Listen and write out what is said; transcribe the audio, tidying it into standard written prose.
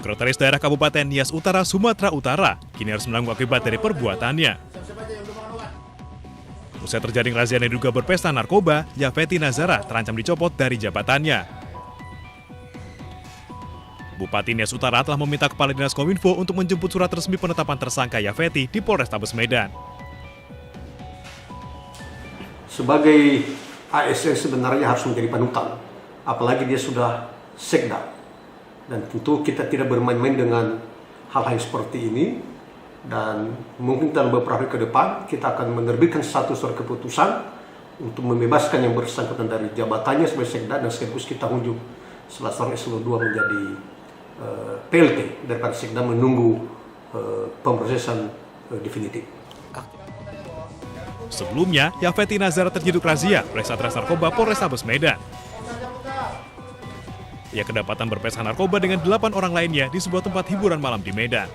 Sekretaris Daerah Kabupaten Nias Utara, Sumatera Utara, kini harus menanggung akibat dari perbuatannya. Usai terjaring razia yang diduga berpesta narkoba, Yafeti Nazara terancam dicopot dari jabatannya. Bupati Nias Utara telah meminta Kepala Dinas Kominfo untuk menjemput surat resmi penetapan tersangka Yafeti di Polrestabes Medan. Sebagai ASN sebenarnya harus menjadi panutan, apalagi dia sudah sekda. Dan tentu kita tidak bermain-main dengan hal-hal seperti ini. Dan mungkin dalam beberapa hari ke depan kita akan menerbitkan satu surat keputusan untuk membebaskan yang bersangkutan dari jabatannya sebagai sekda, dan sekaligus kita unjuk salah seorang eselon 2 menjadi PLT daripada sekda menunggu pemrosesan definitif. Sebelumnya, Yafeti Nazara terjeduk razia oleh Satres Narkoba Polrestabes Medan. Ia kedapatan berpesta narkoba dengan 8 orang lainnya di sebuah tempat hiburan malam di Medan.